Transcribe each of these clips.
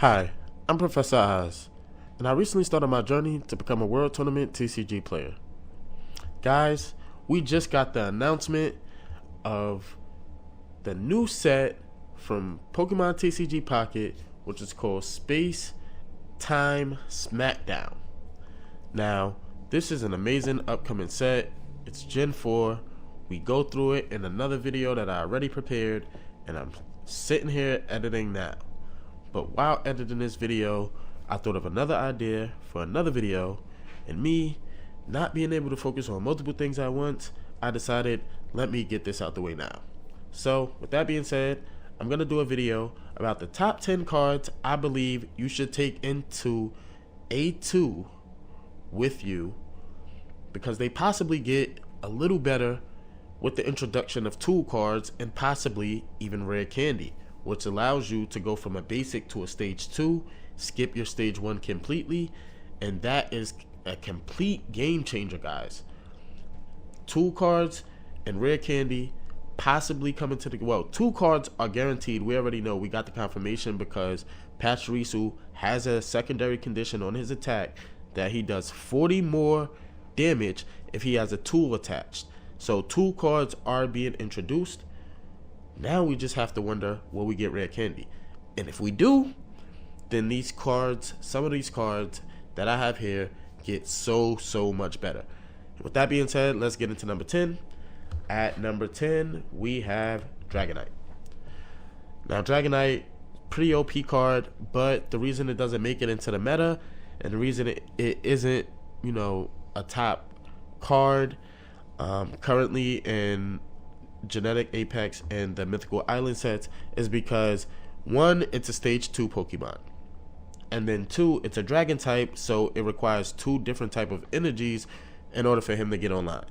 Hi, I'm Professor Oz, and I recently started my journey to become a World Tournament TCG player. Guys, we just got the announcement of the new set from Pokemon TCG Pocket, which is called Space-Time Smackdown. Now, this is an amazing upcoming set. It's Gen 4. We go through it in another video that I already prepared, and I'm sitting here editing now. But while editing this video, I thought of another idea for another video, and me not being able to focus on multiple things at once, I decided, let me get this out the way now. So, with that being said, I'm going to do a video about the top 10 cards I believe you should take into A2 with you, because they possibly get a little better with the introduction of tool cards and possibly even rare candy, which allows you to go from a basic to a stage 2, skip your stage 1 completely, and that is a complete game changer, guys. Tool cards and rare candy possibly coming to the, well, tool cards are guaranteed. We already know, we got the confirmation because Pachirisu has a secondary condition on his attack that he does 40 more damage if he has a tool attached. So tool cards are being introduced. Now we just have to wonder, will we get rare candy? And if we do, then these cards, some of these cards that I have here, get so much better. With that being said, let's get into number 10. At number 10, we have Dragonite. Now, Dragonite, pretty OP card, but the reason it doesn't make it into the meta, and the reason it isn't, you know, a top card currently in Genetic Apex and the Mythical Island sets, is because 1, it's a stage 2 Pokemon, and then 2, it's a dragon type, so it requires 2 different type of energies in order for him to get online.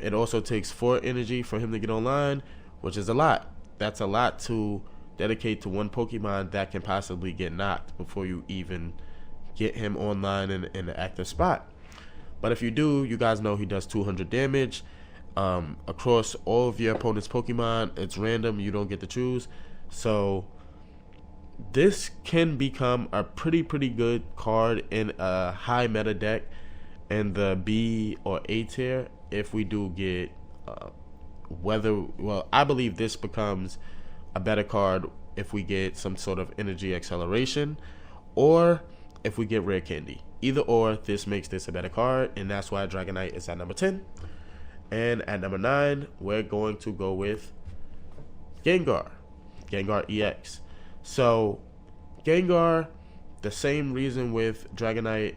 It also takes 4 energy for him to get online, which is a lot. That's a lot to dedicate to one Pokemon that can possibly get knocked before you even get him online in the active spot. But if you do, you guys know he does 200 damage across all of your opponent's Pokemon. It's random, you don't get to choose. So this can become a pretty good card in a high meta deck in the B or A tier. If we do get well, I believe this becomes a better card if we get some sort of energy acceleration, or if we get rare candy. Either or, this makes this a better card, and that's why Dragonite is at number 10. And at number 9, we're going to go with Gengar EX. So Gengar, the same reason with Dragonite,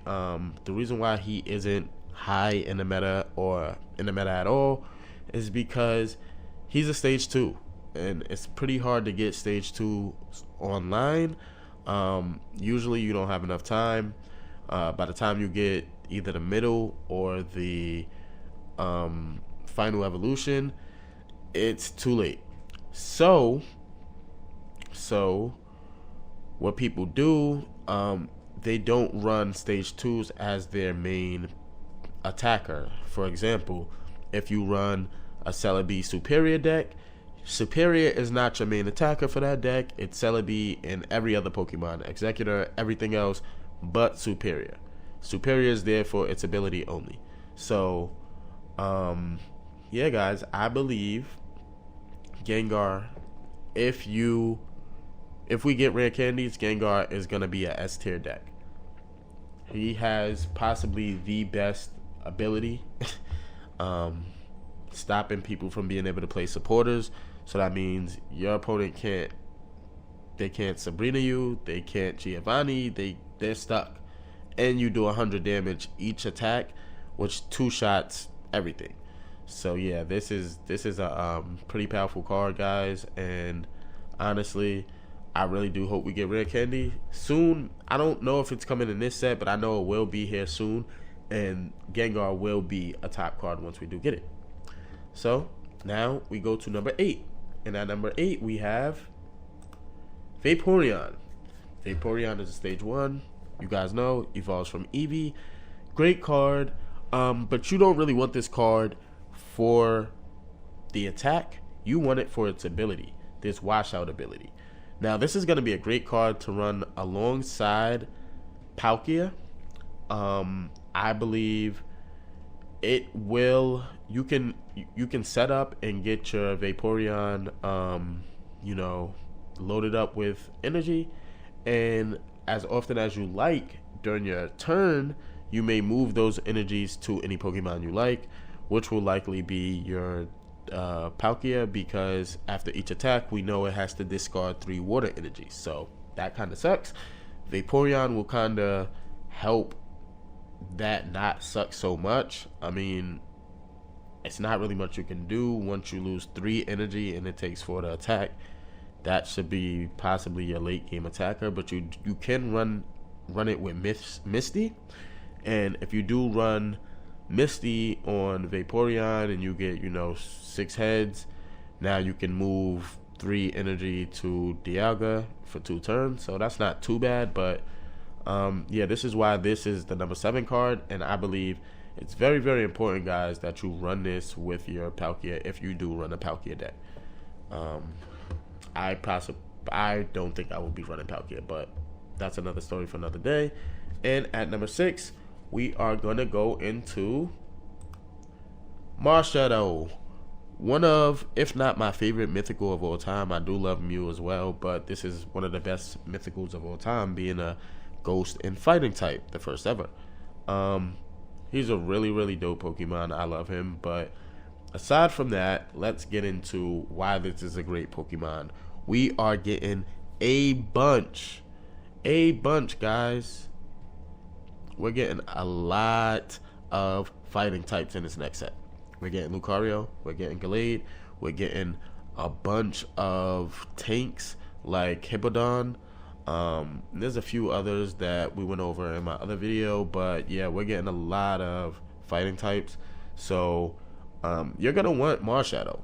the reason why he isn't high in the meta or in the meta at all is because he's a stage 2, and it's pretty hard to get stage 2 online. Usually you don't have enough time. By the time you get either the middle or the final evolution, it's too late. So what people do, they don't run stage 2s as their main attacker. For example, if you run a Celebi Serperior deck, Serperior is not your main attacker for that deck. It's Celebi and every other Pokemon, Executor, everything else but Serperior. Serperior is there for its ability only. So yeah, guys, I believe Gengar, if we get rare candies, Gengar is gonna be a S tier deck. He has possibly the best ability stopping people from being able to play supporters. So that means your opponent can't Sabrina you, they can't Giovanni, they're stuck, and you do 100 damage each attack, which 2 shots everything. So yeah, this is a pretty powerful card, guys, and honestly, I really do hope we get rare candy soon. I don't know if it's coming in this set, but I know it will be here soon, and Gengar will be a top card once we do get it. So now we go to number 8, and at number 8 we have Vaporeon. Vaporeon is a stage 1. You guys know, evolves from Eevee. Great card, but you don't really want this card for the attack. You want it for its ability, this washout ability. Now, this is going to be a great card to run alongside Palkia. I believe it will. You can set up and get your Vaporeon, loaded up with energy, and as often as you like during your turn, you may move those energies to any Pokemon you like, which will likely be your Palkia, because after each attack we know it has to discard 3 water energies, so that kind of sucks. Vaporeon will kind of help that not suck so much. I mean, it's not really much you can do once you lose 3 energy and it takes 4 to attack. That should be possibly your late game attacker, but you can run it with Misty, and if you do run Misty on Vaporeon and you get 6 heads, now you can move 3 energy to Dialga for 2 turns, so that's not too bad. But yeah, this is why this is the number 7 card, and I believe it's very, very important, guys, that you run this with your Palkia if you do run a Palkia deck. I don't think I will be running Palkia, but that's another story for another day. And at number 6, we are going to go into Marshadow. One of, if not my favorite mythical of all time. I do love Mew as well, but this is one of the best mythicals of all time, being a ghost and fighting type, the first ever. He's a really, really dope Pokemon. I love him. But aside from that, let's get into why this is a great Pokemon. We are getting a bunch, guys. We're getting a lot of fighting types in this next set. We're getting Lucario, we're getting Gallade, we're getting a bunch of tanks like Hippowdon. There's a few others that we went over in my other video, but yeah, we're getting a lot of fighting types. So you're gonna want Marshadow.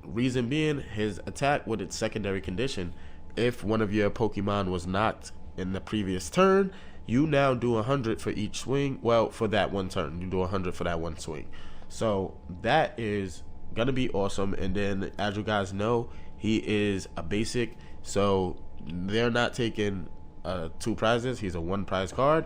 Reason being, his attack with its secondary condition, if one of your Pokemon was knocked in the previous turn, you now do 100 for each swing. Well, for that one turn, you do 100 for that one swing. So that is gonna be awesome. And then, as you guys know, he is a basic, so they're not taking 2 prizes. He's a 1 prize card,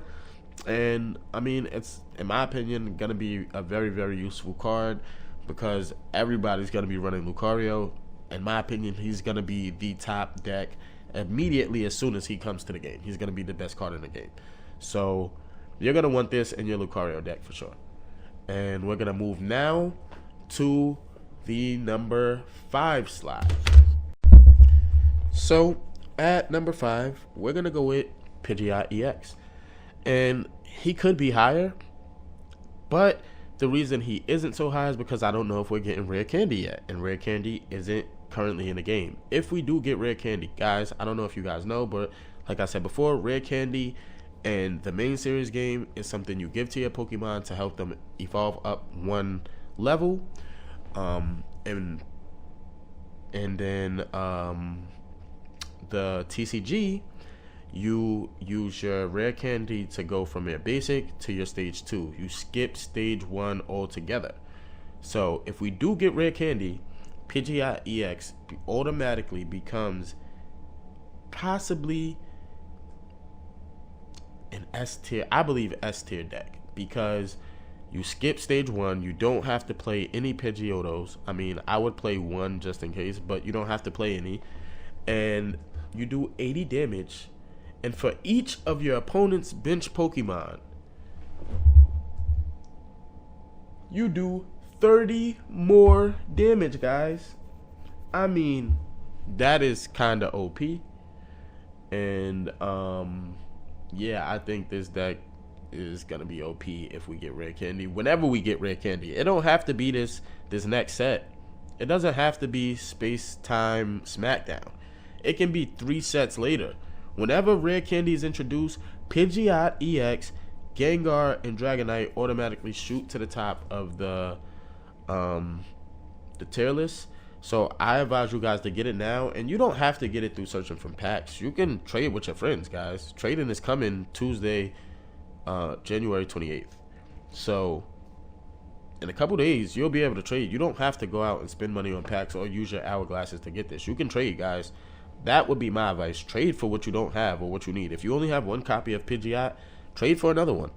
and I mean, it's, in my opinion, gonna be a very, very useful card, because everybody's gonna be running Lucario. In my opinion, he's gonna be the top deck immediately as soon as he comes to the game. He's gonna be the best card in the game. So you're gonna want this in your Lucario deck for sure. And we're gonna move now to the number 5 slot. So at number 5, we're gonna go with Pidgeot EX, and he could be higher, but the reason he isn't so high is because I don't know if we're getting Rare Candy yet, and Rare Candy isn't currently in the game. If we do get Rare Candy, guys, I don't know if you guys know, but like I said before, Rare Candy and the main series game is something you give to your Pokemon to help them evolve up 1 level, and then the TCG, you use your Rare Candy to go from your basic to your stage 2. You skip stage 1 altogether. So if we do get Rare Candy, Pidgeot EX automatically becomes possibly an S tier, I believe S tier deck, because you skip stage 1, you don't have to play any Pidgeotos. I mean, I would play 1 just in case, but you don't have to play any, and you do 80 damage, and for each of your opponent's bench Pokemon, you do 30 more damage, guys. I mean, that is kind of OP. And yeah, I think this deck is gonna be OP if we get Rare Candy. Whenever we get Rare Candy, it don't have to be this next set. It doesn't have to be Space-Time Smackdown. It can be 3 sets later. Whenever Rare Candy is introduced, Pidgeot EX, Gengar, and Dragonite automatically shoot to the top of the tier list. So I advise you guys to get it now, and you don't have to get it through searching from packs. You can trade with your friends, guys. Trading is coming Tuesday, January 28th. So in a couple days, you'll be able to trade. You don't have to go out and spend money on packs or use your hourglasses to get this. You can trade, guys. that would be my advice. Trade for what you don't have or what you need. If you only have one copy of Pidgeot, trade for another one.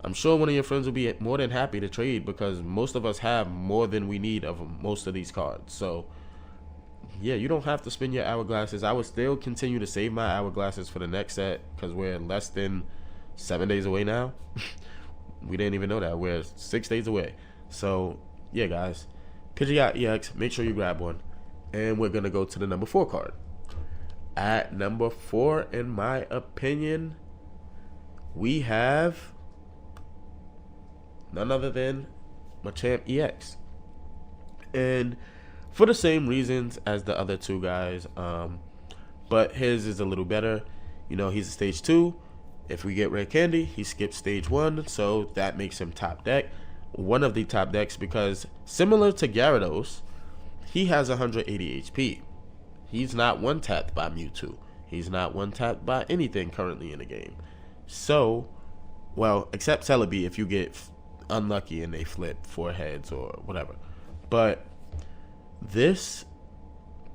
I'm sure one of your friends will be more than happy to trade because most of us have more than we need of most of these cards. So, yeah, you don't have to spend your hourglasses. I would still continue to save my hourglasses for the next set because we're less than 7 days away now. We didn't even know that. We're 6 days away. So, yeah, guys. Pidgeot EX, make sure you grab one. And we're going to go to the number 4 card. At number 4, in my opinion, we have none other than Machamp EX. And for the same reasons as the other two guys, but his is a little better. You know, he's a stage 2. If we get rare candy, he skips stage 1, so that makes him top deck. One of the top decks because similar to Gyarados, he has 180 HP. He's not one-tapped by Mewtwo. He's not one-tapped by anything currently in the game. So, well, except Celebi if you get unlucky and they flip 4 heads or whatever. But this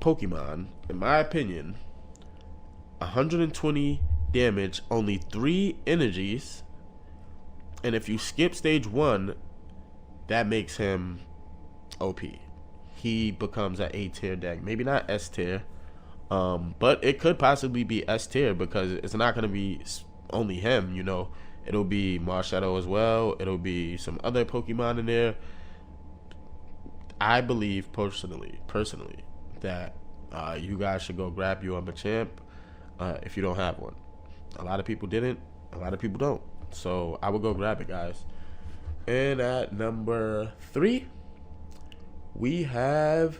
Pokemon, in my opinion, 120 damage, only 3 energies, and if you skip stage 1, that makes him OP. He becomes an A tier deck. Maybe not S tier, but it could possibly be S tier because it's not going to be only him, you know. It'll be Marshadow as well. It'll be some other Pokemon in there. I believe personally that you guys should go grab you a Machamp if you don't have one. A lot of people didn't. A lot of people don't. So I would go grab it, guys. And at number 3, we have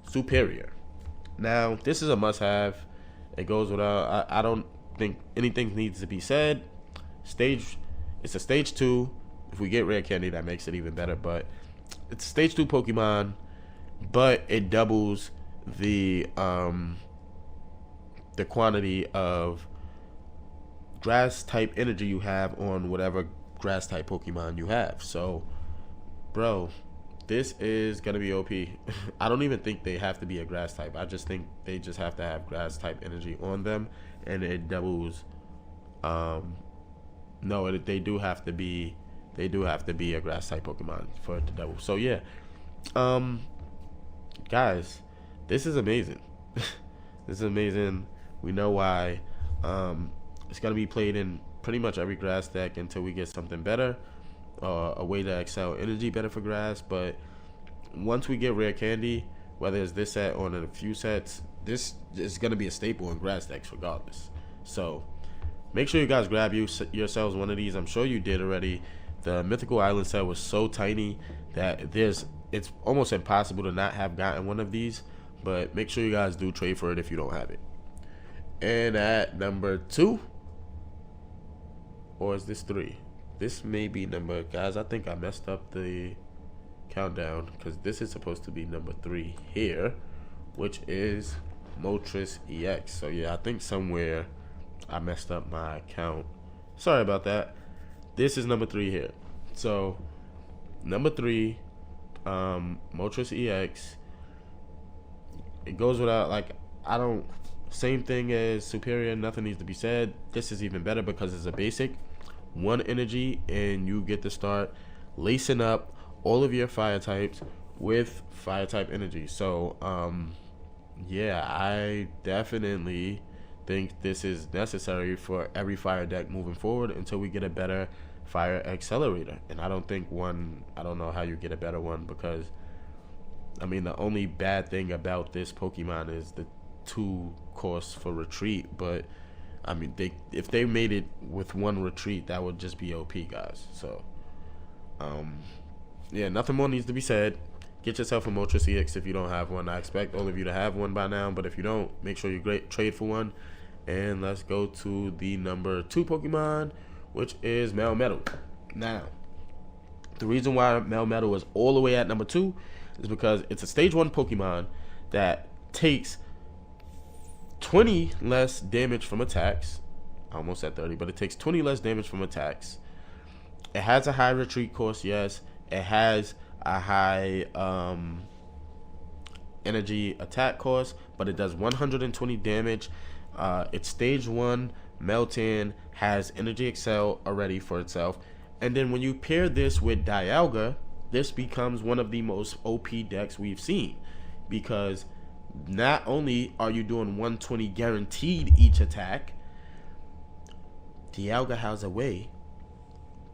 Serperior. Now, this is a must-have. It goes without. I don't think anything needs to be said. It's a stage 2. If we get rare candy, that makes it even better. But it's a stage 2 Pokemon, but it doubles the quantity of grass type energy you have on whatever grass type Pokemon you have. So, bro, this is gonna be OP. I don't even think they have to be a grass type. I just think they just have to have grass type energy on them, and it doubles. No, they do have to be a grass type Pokemon for it to double. So yeah, guys, this is amazing. This is amazing. We know why. It's gonna be played in pretty much every grass deck until we get something better, a way to excel energy better for grass. But once we get rare candy, whether it's this set or in a few sets, this is gonna be a staple in grass decks regardless. So make sure you guys grab yourselves one of these. I'm sure you did already. The Mythical Island set was so tiny that it's almost impossible to not have gotten one of these. But make sure you guys do trade for it if you don't have it. And at number 2, or is this 3? This may be number, guys, I think I messed up the countdown because this is supposed to be number 3 here, which is Moltres EX. So yeah, I think somewhere I messed up my count. Sorry about that. This is number 3 here. So number 3, Moltres EX. It goes without, like, same thing as Serperior, nothing needs to be said. This is even better because it's a basic. 1 energy, and you get to start lacing up all of your fire types with fire type energy. So, yeah, I definitely think this is necessary for every fire deck moving forward until we get a better fire accelerator. And I don't know how you get a better one because, I mean, the only bad thing about this Pokemon is the 2 course for retreat, but I mean, if they made it with 1 retreat, that would just be OP, guys. So, yeah, nothing more needs to be said. Get yourself a Moltres EX if you don't have one. I expect all of you to have one by now, but if you don't, make sure you trade for one. And let's go to the number 2 Pokemon, which is Melmetal. Now, the reason why Melmetal is all the way at number 2 is because it's a stage 1 Pokemon that takes 20 less damage from attacks. Almost at 30, but it takes 20 less damage from attacks. It has a high retreat course, yes. It has a high energy attack cost, but it does 120 damage. It's stage 1. Meltan has energy excel already for itself. And then when you pair this with Dialga, this becomes one of the most OP decks we've seen, because not only are you doing 120 guaranteed each attack, Dialga has a way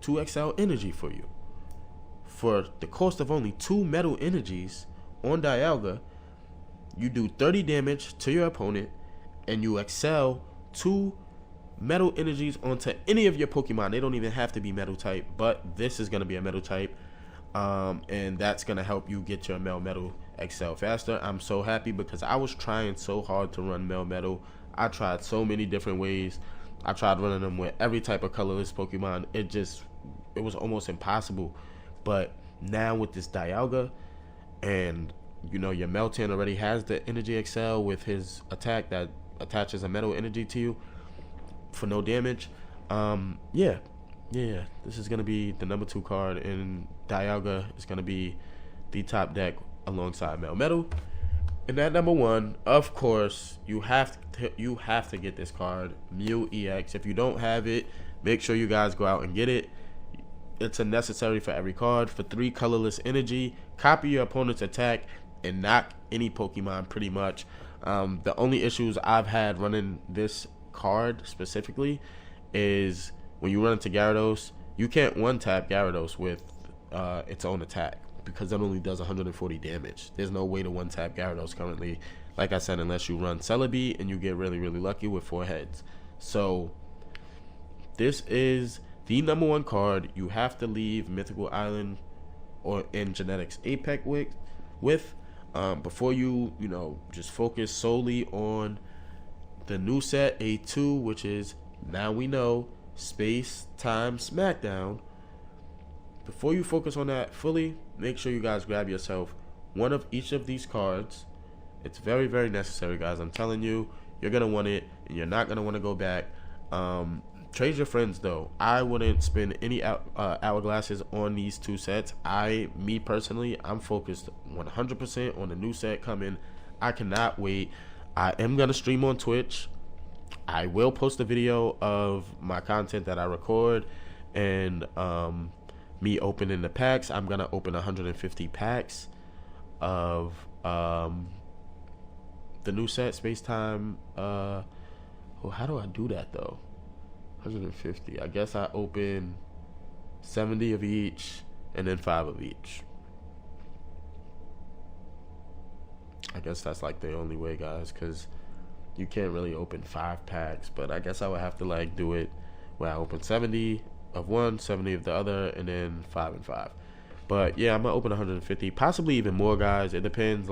to excel energy for you. For the cost of only 2 metal energies on Dialga, you do 30 damage to your opponent, and you excel 2 metal energies onto any of your Pokemon. They don't even have to be metal type, but this is going to be a metal type, and that's going to help you get your Melmetal excel faster. I'm so happy because I was trying so hard to run Melmetal. I tried so many different ways. I tried running them with every type of colorless Pokemon. It was almost impossible. But now with this Dialga, and you know your Meltan already has the energy excel with his attack that attaches a metal energy to you for no damage. Yeah, this is gonna be the number 2 card, and Dialga is gonna be the top deck alongside Melmetal. And at number 1, of course, you have to get this card, Mew EX. If you don't have it, make sure you guys go out and get it. It's a necessary for every card. For 3 colorless energy, copy your opponent's attack and knock any Pokemon pretty much. The only issues I've had running this card specifically is when you run into Gyarados, you can't one-tap Gyarados with its own attack, because it only does 140 damage. There's no way to one-tap Gyarados currently, like I said, unless you run Celebi and you get really, really lucky with 4 heads. So this is the number 1 card you have to leave Mythical Island or in Genetics Apex with before you just focus solely on the new set A2, which is, now we know, Space-Time Smackdown. Before you focus on that fully, make sure you guys grab yourself one of each of these cards. It's very, very necessary, guys. I'm telling you, you're going to want it, and you're not going to want to go back. Trade your friends, though. I wouldn't spend any hourglasses on these 2 sets. Me personally, I'm focused 100% on the new set coming. I cannot wait. I am going to stream on Twitch. I will post a video of my content that I record, and me opening the packs. I'm going to open 150 packs of the new set, Space-Time. How do I do that, though? 150. I guess I open 70 of each and then 5 of each. I guess that's like the only way, guys, because you can't really open 5 packs. But I guess I would have to like do it where I open 70 of one, 70 of the other, and then 5 and 5. But yeah, I'm gonna open 150, possibly even more, guys. It depends,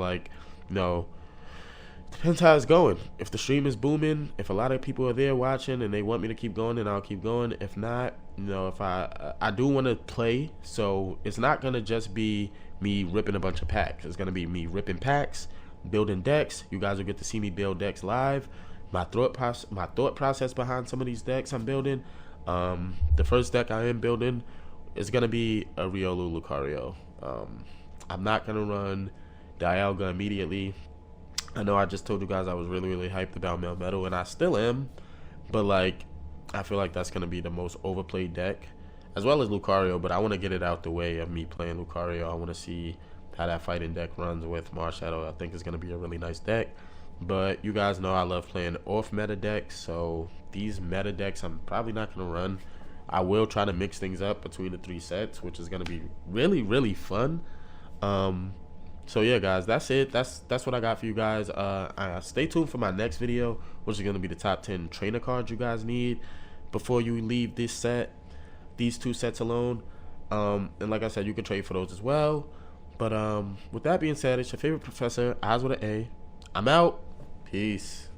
depends how it's going. If the stream is booming, if a lot of people are there watching and they want me to keep going, then I'll keep going. If not, if I do want to play, so it's not gonna just be me ripping a bunch of packs. It's gonna be me ripping packs, building decks. You guys will get to see me build decks live. My thought process behind some of these decks I'm building. The first deck I am building is gonna be a Riolu Lucario. I'm not gonna run Dialga immediately. I know I just told you guys I was really, really hyped about Melmetal, and I still am, but I feel like that's gonna be the most overplayed deck, as well as Lucario. But I want to get it out the way of me playing Lucario. I want to see how that fighting deck runs with Marshadow. I think it's gonna be a really nice deck. But you guys know I love playing off meta decks, so these meta decks I'm probably not gonna run. I will try to mix things up between the 3 sets, which is gonna be really, really fun. So yeah, guys, that's it. That's what I got for you guys. Stay tuned for my next video, which is gonna be the top 10 trainer cards you guys need before you leave these 2 sets alone. And like I said, you can trade for those as well. But with that being said, it's your favorite professor, Eyes with an A. I'm out. Peace.